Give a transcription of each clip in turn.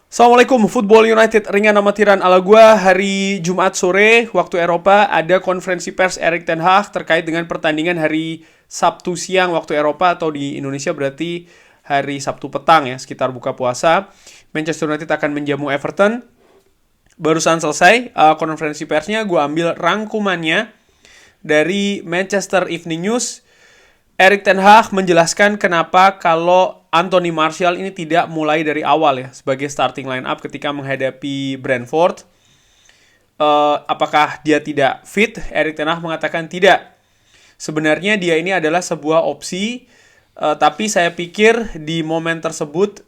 Assalamualaikum, Football United ringan amatiran ala gua. Hari Jumat sore waktu Eropa ada konferensi pers Erik ten Hag terkait dengan pertandingan hari Sabtu siang waktu Eropa, atau di Indonesia berarti hari Sabtu petang ya, sekitar buka puasa. Manchester United akan menjamu Everton. Barusan selesai konferensi persnya, gua ambil rangkumannya dari Manchester Evening News. Erik ten Hag menjelaskan kenapa kalau Anthony Martial ini tidak mulai dari awal ya sebagai starting line up ketika menghadapi Brentford. Apakah dia tidak fit? Erik ten Hag mengatakan tidak. Sebenarnya dia ini adalah sebuah opsi, tapi saya pikir di momen tersebut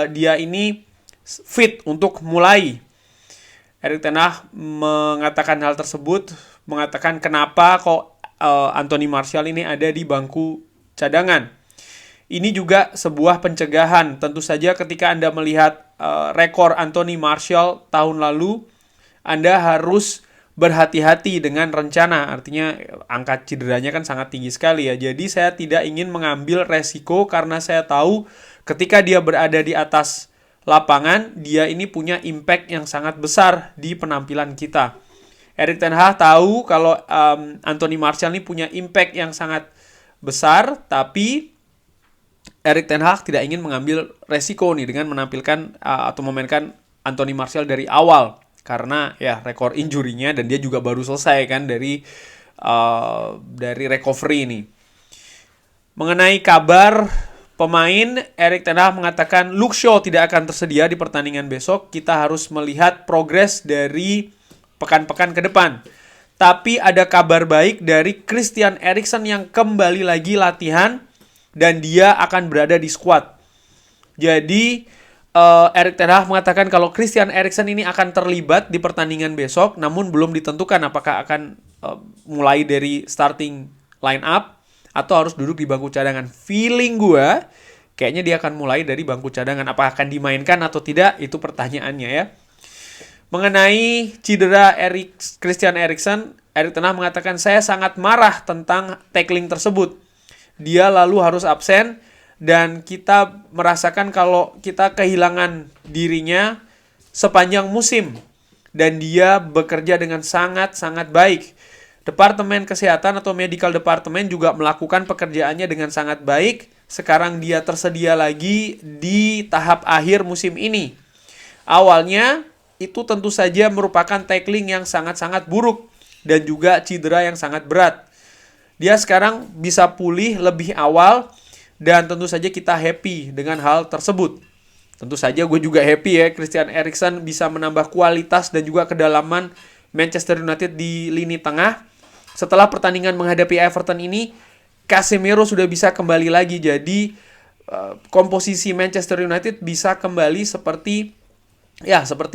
dia ini fit untuk mulai. Erik ten Hag mengatakan hal tersebut, mengatakan kenapa kok Anthony Martial ini ada di bangku cadangan. Ini juga sebuah pencegahan. Tentu saja ketika Anda melihat rekor Anthony Martial tahun lalu, Anda harus berhati-hati dengan rencana. Artinya angka cederanya kan sangat tinggi sekali ya. Jadi saya tidak ingin mengambil resiko karena saya tahu ketika dia berada di atas lapangan, dia ini punya impact yang sangat besar di penampilan kita. Erik ten Hag tahu kalau Anthony Martial ini punya impact yang sangat besar, tapi Erik ten Hag tidak ingin mengambil resiko nih dengan menampilkan atau memainkan Anthony Martial dari awal karena ya rekor injurinya, dan dia juga baru selesai kan dari recovery ini. Mengenai kabar pemain, Erik ten Hag mengatakan Luke Shaw tidak akan tersedia di pertandingan besok. Kita harus melihat progres dari pekan-pekan ke depan. Tapi ada kabar baik dari Christian Eriksen yang kembali lagi latihan dan dia akan berada di squad. Jadi Erik ten Hag mengatakan kalau Christian Eriksen ini akan terlibat di pertandingan besok, namun belum ditentukan apakah akan mulai dari starting line up atau harus duduk di bangku cadangan. Feeling gue kayaknya dia akan mulai dari bangku cadangan. Apakah akan dimainkan atau tidak, itu pertanyaannya ya. Mengenai cedera Christian Eriksen, Erik ten Hag mengatakan saya sangat marah tentang tackling tersebut. Dia lalu harus absen dan kita merasakan kalau kita kehilangan dirinya sepanjang musim. Dan dia bekerja dengan sangat-sangat baik. Departemen kesehatan atau medical department juga melakukan pekerjaannya dengan sangat baik. Sekarang dia tersedia lagi di tahap akhir musim ini. Awalnya itu tentu saja merupakan tackling yang sangat-sangat buruk dan juga cedera yang sangat berat. Dia sekarang bisa pulih lebih awal dan tentu saja kita happy dengan hal tersebut. Tentu saja gue juga happy ya, Christian Eriksen bisa menambah kualitas dan juga kedalaman Manchester United di lini tengah. Setelah pertandingan menghadapi Everton ini, Casemiro sudah bisa kembali lagi. Jadi komposisi Manchester United bisa kembali seperti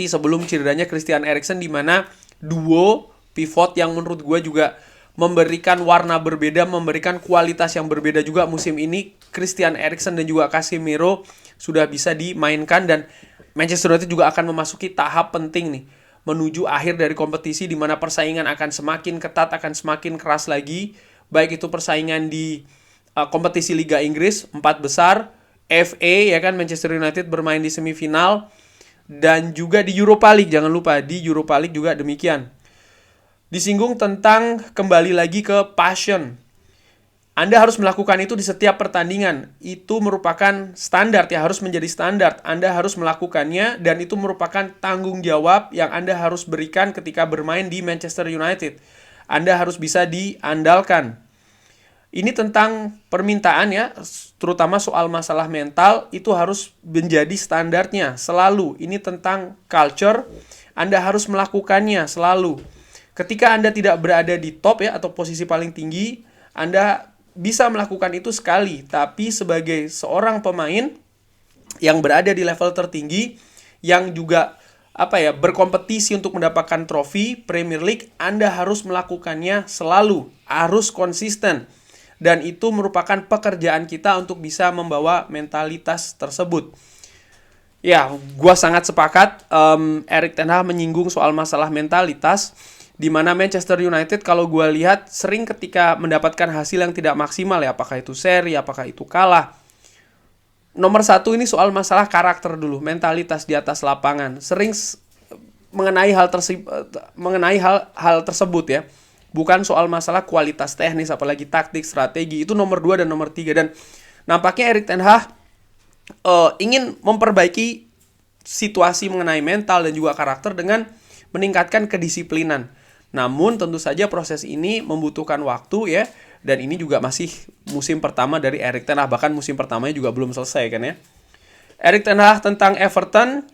sebelum cederanya Christian Eriksen, di mana duo pivot yang menurut gue juga memberikan warna berbeda, memberikan kualitas yang berbeda juga musim ini. Christian Eriksen dan juga Casemiro sudah bisa dimainkan, dan Manchester United juga akan memasuki tahap penting nih menuju akhir dari kompetisi, di mana persaingan akan semakin ketat, akan semakin keras lagi. Baik itu persaingan di kompetisi Liga Inggris 4 besar, FA ya kan, Manchester United bermain di semifinal, dan juga di Europa League. Jangan lupa di Europa League juga demikian. Disinggung tentang kembali lagi ke passion. Anda harus melakukan itu di setiap pertandingan. Itu merupakan standar ya, harus menjadi standar. Anda harus melakukannya dan itu merupakan tanggung jawab yang Anda harus berikan ketika bermain di Manchester United. Anda harus bisa diandalkan. Ini tentang permintaan ya, terutama soal masalah mental, itu harus menjadi standarnya selalu. Ini tentang culture, Anda harus melakukannya selalu. Ketika Anda tidak berada di top ya, atau posisi paling tinggi, Anda bisa melakukan itu sekali. Tapi sebagai seorang pemain yang berada di level tertinggi, yang juga berkompetisi untuk mendapatkan trofi Premier League, Anda harus melakukannya selalu, harus konsisten. Dan itu merupakan pekerjaan kita untuk bisa membawa mentalitas tersebut. Ya, gue sangat sepakat. Erik ten Hag menyinggung soal masalah mentalitas, di mana Manchester United kalau gue lihat sering ketika mendapatkan hasil yang tidak maksimal ya, apakah itu seri, apakah itu kalah, Nomor satu ini soal masalah karakter dulu, mentalitas di atas lapangan. Sering mengenai hal tersebut ya. Bukan soal masalah kualitas teknis, apalagi taktik, strategi. Itu nomor 2 dan nomor 3. Dan nampaknya Erik ten Hag ingin memperbaiki situasi mengenai mental dan juga karakter dengan meningkatkan kedisiplinan. Namun tentu saja proses ini membutuhkan waktu ya. Dan ini juga masih musim pertama dari Erik ten Hag. Bahkan musim pertamanya juga belum selesai kan ya. Erik ten Hag tentang Everton,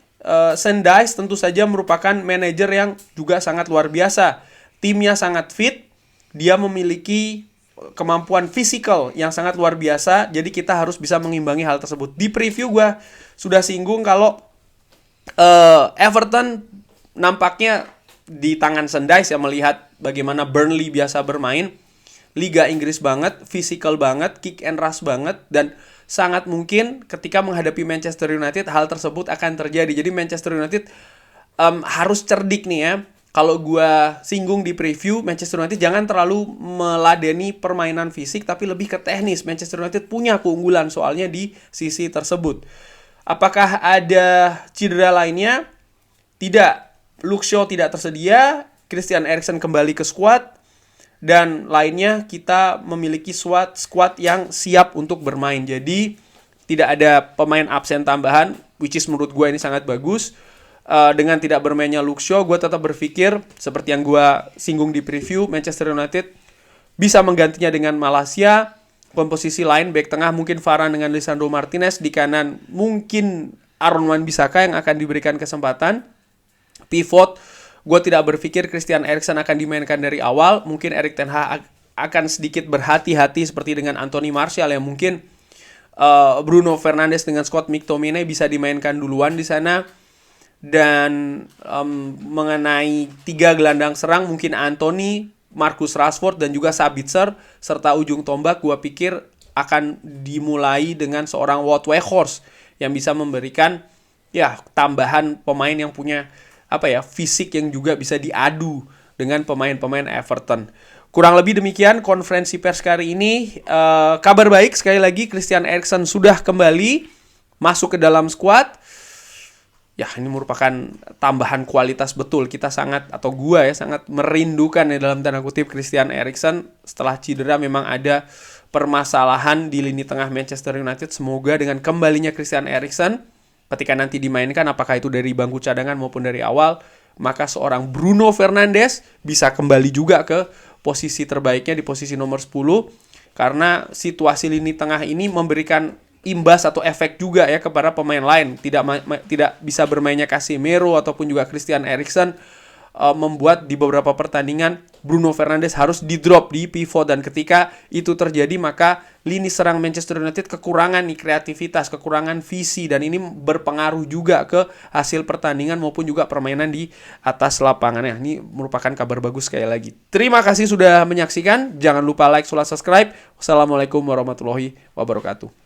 Sean Dyche tentu saja merupakan manajer yang juga sangat luar biasa. Timnya sangat fit, dia memiliki kemampuan fisikal yang sangat luar biasa, jadi kita harus bisa mengimbangi hal tersebut. Di preview gue sudah singgung kalau Everton nampaknya di tangan Sean Dyche yang melihat bagaimana Burnley biasa bermain. Liga Inggris banget, fisikal banget, kick and rush banget, dan sangat mungkin ketika menghadapi Manchester United hal tersebut akan terjadi. Jadi Manchester United harus cerdik nih ya. Kalau gue singgung di preview, Manchester United jangan terlalu meladeni permainan fisik, tapi lebih ke teknis. Manchester United punya keunggulan soalnya di sisi tersebut. Apakah ada cedera lainnya? Tidak. Luke Shaw tidak tersedia, Christian Eriksen kembali ke skuad, dan lainnya kita memiliki squad yang siap untuk bermain. Jadi tidak ada pemain absen tambahan, which is menurut gue ini sangat bagus. Dengan tidak bermainnya Luke Shaw, gue tetap berpikir seperti yang gue singgung di preview, Manchester United bisa menggantinya dengan Malaysia. Komposisi lain back tengah mungkin Varane dengan Lisandro Martinez, di kanan mungkin Aaron Wan-Bissaka yang akan diberikan kesempatan. Pivot, gue tidak berpikir Christian Eriksen akan dimainkan dari awal. Mungkin Erik ten Hag akan sedikit berhati-hati seperti dengan Anthony Martial yang mungkin Bruno Fernandes dengan Scott McTominay bisa dimainkan duluan di sana. Dan mengenai 3 gelandang serang mungkin Anthony, Marcus Rashford dan juga Sabitzer, serta ujung tombak gue pikir akan dimulai dengan seorang Wout Weghorst yang bisa memberikan ya tambahan pemain yang punya fisik yang juga bisa diadu dengan pemain-pemain Everton. Kurang lebih demikian konferensi pers kali ini. Kabar baik sekali lagi, Christian Eriksen sudah kembali masuk ke dalam skuad. Ya, ini merupakan tambahan kualitas betul. Kita sangat merindukan ya dalam tanda kutip Christian Eriksen. Setelah cedera memang ada permasalahan di lini tengah Manchester United. Semoga dengan kembalinya Christian Eriksen, ketika nanti dimainkan apakah itu dari bangku cadangan maupun dari awal, maka seorang Bruno Fernandes bisa kembali juga ke posisi terbaiknya di posisi nomor 10. Karena situasi lini tengah ini memberikan imbas atau efek juga ya kepada pemain lain. Tidak bisa bermainnya Casemiro ataupun juga Christian Eriksen membuat di beberapa pertandingan Bruno Fernandes harus di-drop di pivot, dan ketika itu terjadi maka lini serang Manchester United kekurangan nih kreativitas, kekurangan visi, dan ini berpengaruh juga ke hasil pertandingan maupun juga permainan di atas lapangan ya. Ini merupakan kabar bagus sekali lagi. Terima kasih sudah menyaksikan. Jangan lupa like, subscribe. Wassalamualaikum warahmatullahi wabarakatuh.